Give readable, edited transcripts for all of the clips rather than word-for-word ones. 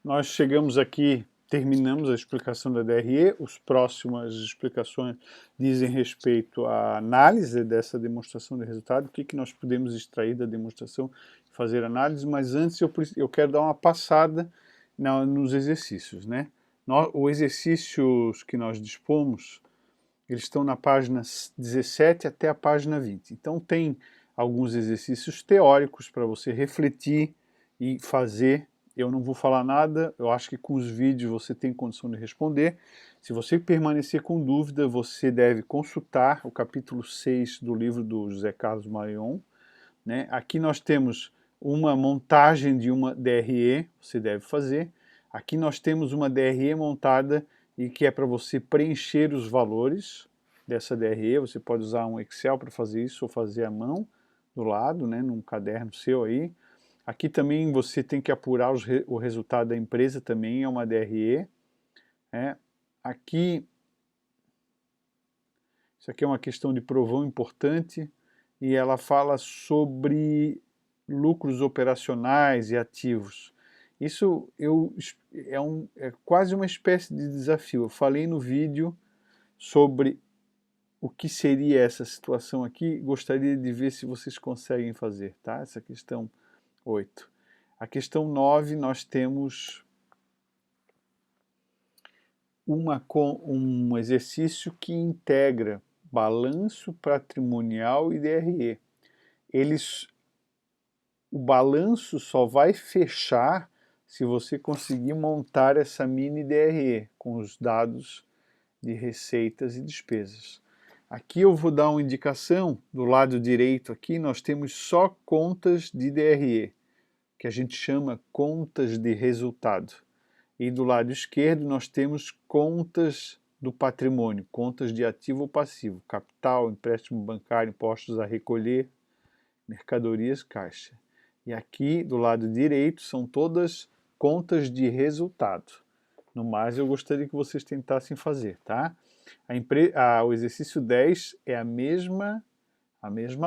Nós chegamos aqui, terminamos a explicação da DRE, as próximas explicações dizem respeito à análise dessa demonstração de resultado, o que nós podemos extrair da demonstração e fazer análise, mas antes eu quero dar uma passada nos exercícios, né? Os exercícios que nós dispomos, eles estão na página 17 até a página 20. Então tem alguns exercícios teóricos para você refletir e fazer. Eu não vou falar nada, eu acho que com os vídeos você tem condição de responder. Se você permanecer com dúvida, você deve consultar o capítulo 6 do livro do José Carlos Marion, né? Aqui nós temos uma montagem de uma DRE, você deve fazer. Aqui nós temos uma DRE montada e que é para você preencher os valores dessa DRE. Você pode usar um Excel para fazer isso ou fazer à mão do lado, né, num caderno seu aí. Aqui também você tem que apurar o resultado da empresa, também é uma DRE. Né? Aqui, isso aqui é uma questão de provão importante e ela fala sobre lucros operacionais e ativos. Isso é quase uma espécie de desafio. Eu falei no vídeo sobre o que seria essa situação aqui, gostaria de ver se vocês conseguem fazer, tá? Essa questão 8. A questão 9, nós temos um exercício que integra balanço patrimonial e DRE. O balanço só vai fechar se você conseguir montar essa mini DRE com os dados de receitas e despesas. Aqui eu vou dar uma indicação, do lado direito aqui nós temos só contas de DRE, que a gente chama contas de resultado. E do lado esquerdo nós temos contas do patrimônio, contas de ativo ou passivo, capital, empréstimo bancário, impostos a recolher, mercadorias, caixa. E aqui do lado direito são todas contas de resultado. No mais, eu gostaria que vocês tentassem fazer, tá? O exercício 10 é a mesma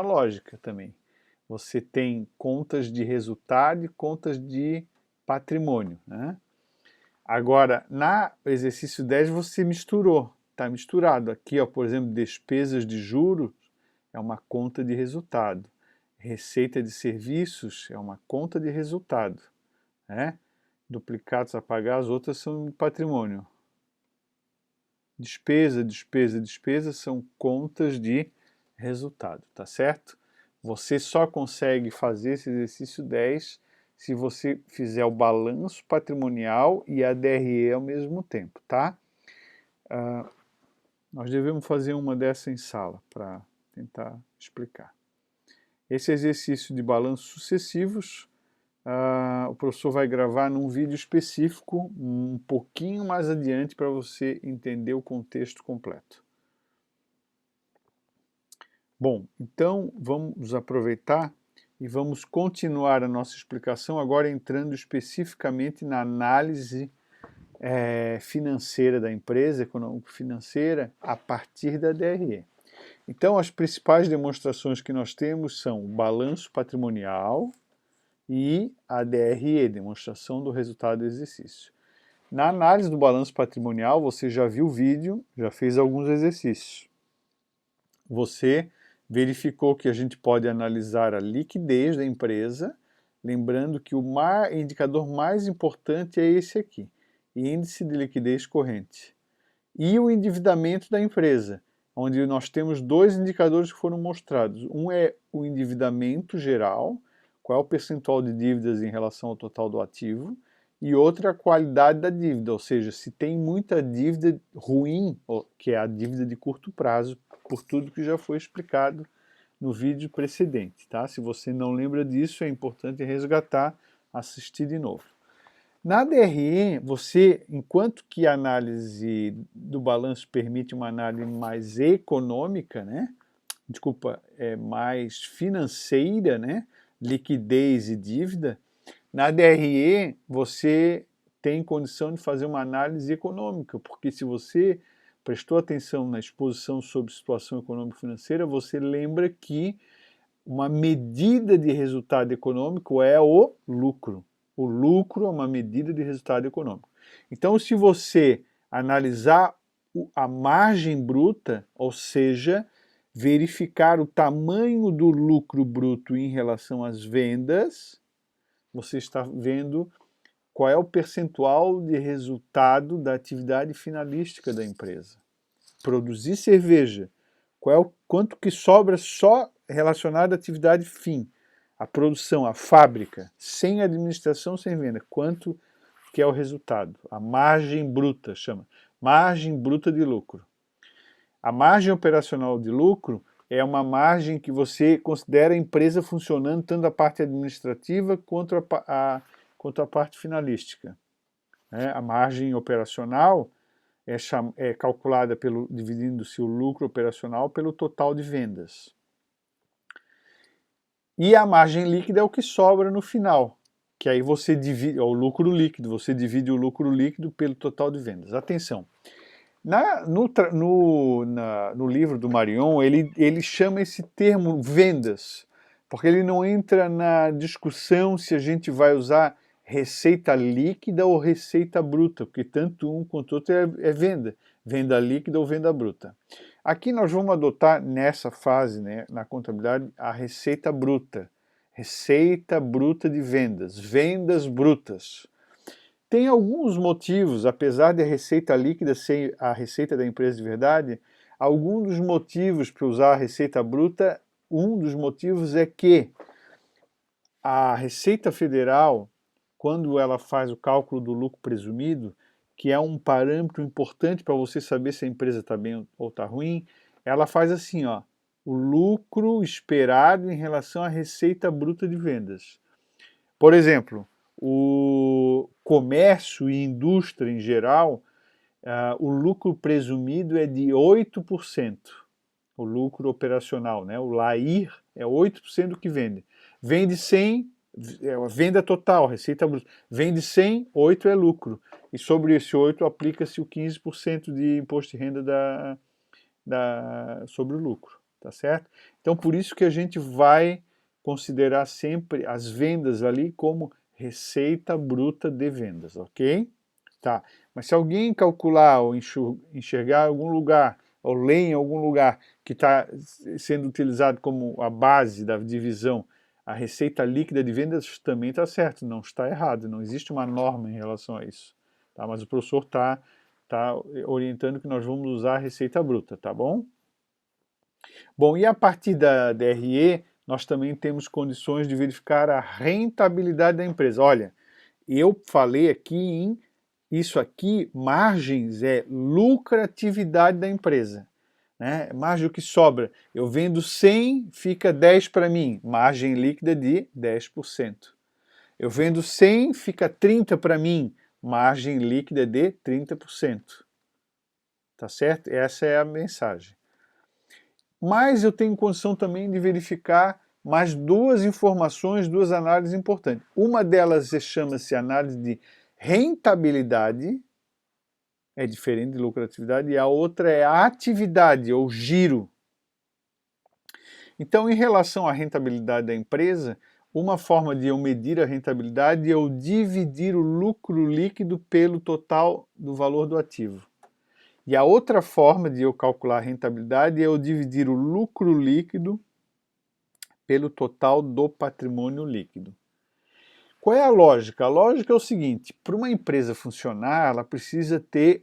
lógica também. Você tem contas de resultado e contas de patrimônio, né? Agora, no exercício 10 você misturou, está misturado. Aqui, ó, por exemplo, despesas de juros é uma conta de resultado. Receita de serviços é uma conta de resultado, né? Duplicados a pagar, as outras são patrimônio. Despesa são contas de resultado, tá certo? Você só consegue fazer esse exercício 10 se você fizer o balanço patrimonial e a DRE ao mesmo tempo, tá? Nós devemos fazer uma dessa em sala para tentar explicar. Esse exercício de balanços sucessivos, o professor vai gravar num vídeo específico, um pouquinho mais adiante, para você entender o contexto completo. Bom, então vamos aproveitar e vamos continuar a nossa explicação, agora entrando especificamente na análise financeira da empresa, econômico-financeira, a partir da DRE. Então, as principais demonstrações que nós temos são o balanço patrimonial e a DRE, demonstração do resultado do exercício. Na análise do balanço patrimonial, você já viu o vídeo, já fez alguns exercícios. Você verificou que a gente pode analisar a liquidez da empresa, lembrando que o indicador mais importante é esse aqui, índice de liquidez corrente. E o endividamento da empresa, onde nós temos dois indicadores que foram mostrados. Um é o endividamento geral, qual é o percentual de dívidas em relação ao total do ativo, e outra é a qualidade da dívida, ou seja, se tem muita dívida ruim, que é a dívida de curto prazo, por tudo que já foi explicado no vídeo precedente, tá? Se você não lembra disso, é importante resgatar, assistir de novo. Na DRE, você, enquanto que a análise do balanço permite uma análise mais econômica, né? Desculpa, mais financeira, né? Liquidez e dívida, na DRE você tem condição de fazer uma análise econômica, porque se você prestou atenção na exposição sobre situação econômico-financeira, você lembra que uma medida de resultado econômico é o lucro. O lucro é uma medida de resultado econômico. Então, se você analisar a margem bruta, ou seja, verificar o tamanho do lucro bruto em relação às vendas, você está vendo qual é o percentual de resultado da atividade finalística da empresa. Produzir cerveja, quanto que sobra só relacionado à atividade fim, a produção, a fábrica, sem administração, sem venda, quanto que é o resultado? A margem bruta, chama, margem bruta de lucro. A margem operacional de lucro é uma margem que você considera a empresa funcionando tanto a parte administrativa quanto a parte finalística. A margem operacional é calculada dividindo-se o lucro operacional pelo total de vendas. E a margem líquida é o que sobra no final, que aí você divide, é o lucro líquido, você divide o lucro líquido pelo total de vendas. Atenção, no livro do Marion, ele chama esse termo vendas, porque ele não entra na discussão se a gente vai usar receita líquida ou receita bruta, porque tanto um quanto o outro é venda, venda líquida ou venda bruta. Aqui nós vamos adotar nessa fase, né, na contabilidade, a receita bruta de vendas, vendas brutas. Tem alguns motivos, apesar de a receita líquida ser a receita da empresa de verdade, alguns dos motivos para usar a receita bruta, um dos motivos é que a Receita Federal, quando ela faz o cálculo do lucro presumido, que é um parâmetro importante para você saber se a empresa está bem ou está ruim, ela faz assim, ó, o lucro esperado em relação à receita bruta de vendas. Por exemplo, o comércio e indústria em geral, o lucro presumido é de 8%. O lucro operacional, né? O LAIR é 8% do que vende. Vende 100, é a venda total, receita bruta. Vende 100, 8 é lucro. E sobre esse 8 aplica-se o 15% de imposto de renda sobre o lucro, tá certo? Então por isso que a gente vai considerar sempre as vendas ali como receita bruta de vendas, ok? Tá. Mas se alguém calcular ou enxergar em algum lugar, ou ler em algum lugar que está sendo utilizado como a base da divisão, a receita líquida de vendas, também está certo, não está errado, não existe uma norma em relação a isso. Tá? Mas o professor está orientando que nós vamos usar a receita bruta, tá bom? Bom, e a partir da DRE, nós também temos condições de verificar a rentabilidade da empresa. Olha, eu falei aqui em isso aqui, margens é lucratividade da empresa. Né? Margem o que sobra. Eu vendo 100, fica 10 para mim. Margem líquida de 10%. Eu vendo 100, fica 30 para mim. Margem líquida de 30%. Tá certo? Essa é a mensagem. Mas eu tenho condição também de verificar mais duas informações, duas análises importantes. Uma delas chama-se análise de rentabilidade, é diferente de lucratividade, e a outra é a atividade, ou giro. Então, em relação à rentabilidade da empresa, uma forma de eu medir a rentabilidade é eu dividir o lucro líquido pelo total do valor do ativo. E a outra forma de eu calcular a rentabilidade é eu dividir o lucro líquido pelo total do patrimônio líquido. Qual é a lógica? A lógica é o seguinte, para uma empresa funcionar, ela precisa ter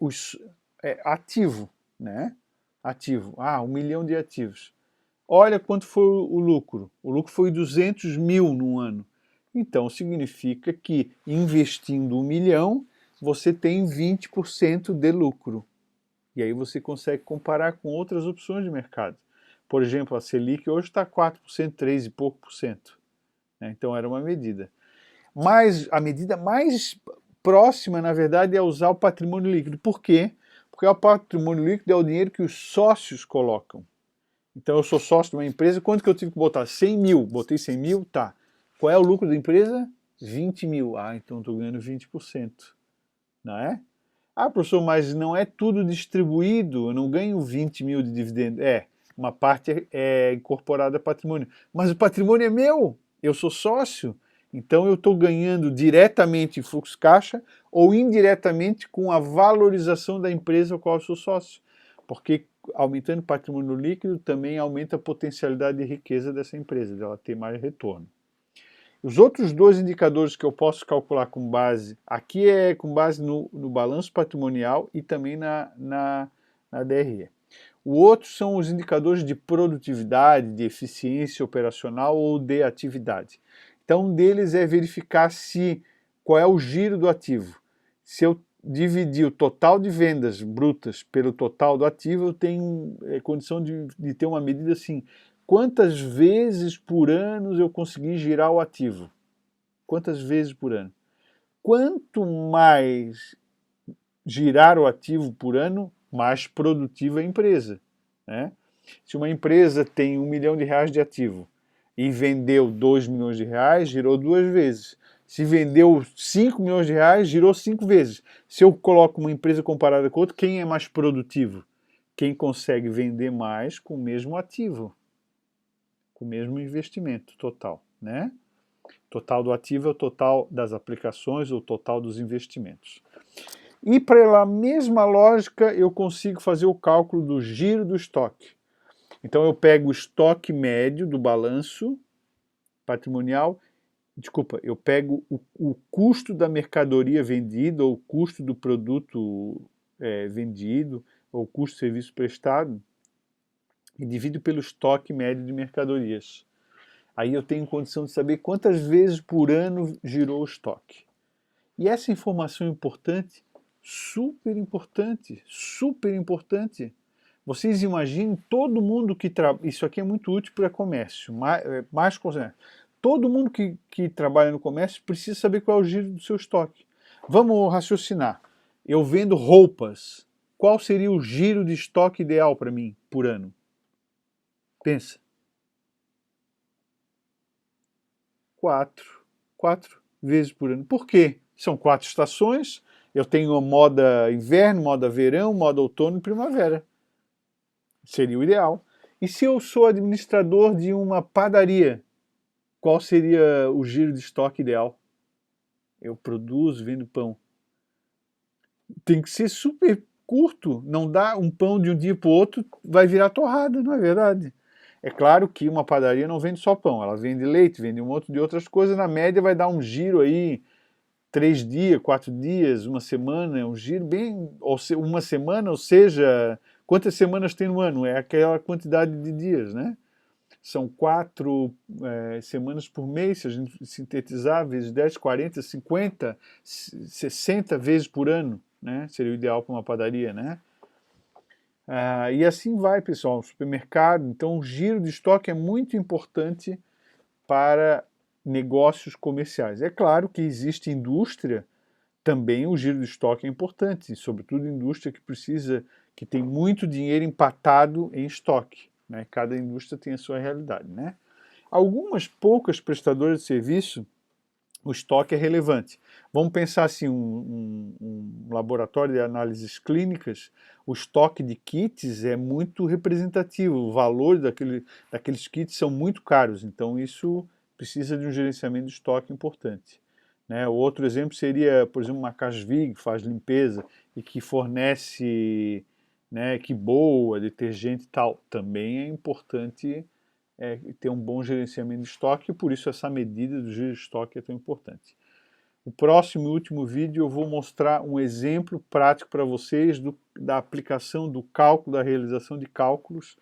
ativo, né? Ativo, 1 milhão de ativos. Olha quanto foi o lucro. O lucro foi 200 mil num ano. Então significa que investindo 1 milhão, você tem 20% de lucro. E aí você consegue comparar com outras opções de mercado. Por exemplo, a Selic hoje está 4%, 3 e pouco por cento. Então era uma medida. Mas a medida mais próxima, na verdade, é usar o patrimônio líquido. Por quê? Porque o patrimônio líquido é o dinheiro que os sócios colocam. Então eu sou sócio de uma empresa, quanto que eu tive que botar? 100 mil. Botei 100 mil? Tá. Qual é o lucro da empresa? 20 mil. Então estou ganhando 20%. Não é? Professor, mas não é tudo distribuído, eu não ganho 20 mil de dividendo. Uma parte é incorporada a patrimônio. Mas o patrimônio é meu, eu sou sócio, Então eu estou ganhando diretamente em fluxo caixa ou indiretamente com a valorização da empresa ao qual eu sou sócio. Porque aumentando o patrimônio líquido também aumenta a potencialidade de riqueza dessa empresa, dela ter mais retorno. Os outros dois indicadores que eu posso calcular com base, aqui é com base no balanço patrimonial e também na DRE. O outro são os indicadores de produtividade, de eficiência operacional ou de atividade. Então, um deles é verificar qual é o giro do ativo. Se eu dividir o total de vendas brutas pelo total do ativo, eu tenho condição de ter uma medida assim, quantas vezes por ano eu consegui girar o ativo? Quantas vezes por ano? Quanto mais girar o ativo por ano, mais produtiva é a empresa, né? Se uma empresa tem R$1 milhão de ativo e vendeu R$2 milhões, girou 2 vezes. Se vendeu R$5 milhões, girou 5 vezes. Se eu coloco uma empresa comparada com outra, quem é mais produtivo? Quem consegue vender mais com o mesmo ativo, com o mesmo investimento total, né? Total do ativo é o total das aplicações, ou o total dos investimentos. E pela mesma lógica eu consigo fazer o cálculo do giro do estoque. Então eu pego o estoque médio do balanço patrimonial, eu pego o custo da mercadoria vendida, ou o custo do produto vendido, ou o custo do serviço prestado, e divido pelo estoque médio de mercadorias. Aí eu tenho condição de saber quantas vezes por ano girou o estoque. E essa informação é importante, super importante, super importante. Vocês imaginem todo mundo que trabalha, isso aqui é muito útil para comércio, mais comércio. Todo mundo que trabalha no comércio precisa saber qual é o giro do seu estoque. Vamos raciocinar. Eu vendo roupas, qual seria o giro de estoque ideal para mim por ano? Pensa. 4 vezes por ano. Por quê? São 4 estações, eu tenho a moda inverno, moda verão, moda outono e primavera. Seria o ideal. E se eu sou administrador de uma padaria, qual seria o giro de estoque ideal? Eu produzo, vendo pão. Tem que ser super curto, não dá um pão de um dia para o outro, vai virar torrada, não é verdade? É claro que uma padaria não vende só pão, ela vende leite, vende um monte de outras coisas, na média vai dar um giro aí 3 dias, 4 dias, uma semana, é um giro bem, uma semana, ou seja, quantas semanas tem no ano? É aquela quantidade de dias, né? São 4 semanas por mês, se a gente sintetizar, vezes 10, 40, 50, 60 vezes por ano, né? Seria o ideal para uma padaria, né? E assim vai, pessoal, no supermercado. Então, o giro de estoque é muito importante para negócios comerciais. É claro que existe indústria, também o giro de estoque é importante, sobretudo indústria que tem muito dinheiro empatado em estoque, né? Cada indústria tem a sua realidade, né? Algumas poucas prestadoras de serviço, o estoque é relevante. Vamos pensar assim, um laboratório de análises clínicas, o estoque de kits é muito representativo, o valor daqueles kits são muito caros, então isso precisa de um gerenciamento de estoque importante. Né? O outro exemplo seria, por exemplo, uma Casvig, que faz limpeza e que fornece, né, que boa, detergente e tal. Também é importante ter um bom gerenciamento de estoque, e por isso essa medida do giro de estoque é tão importante. No próximo e último vídeo eu vou mostrar um exemplo prático para vocês da aplicação do cálculo, da realização de cálculos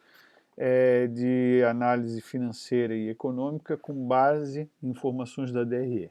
de análise financeira e econômica com base em informações da DRE.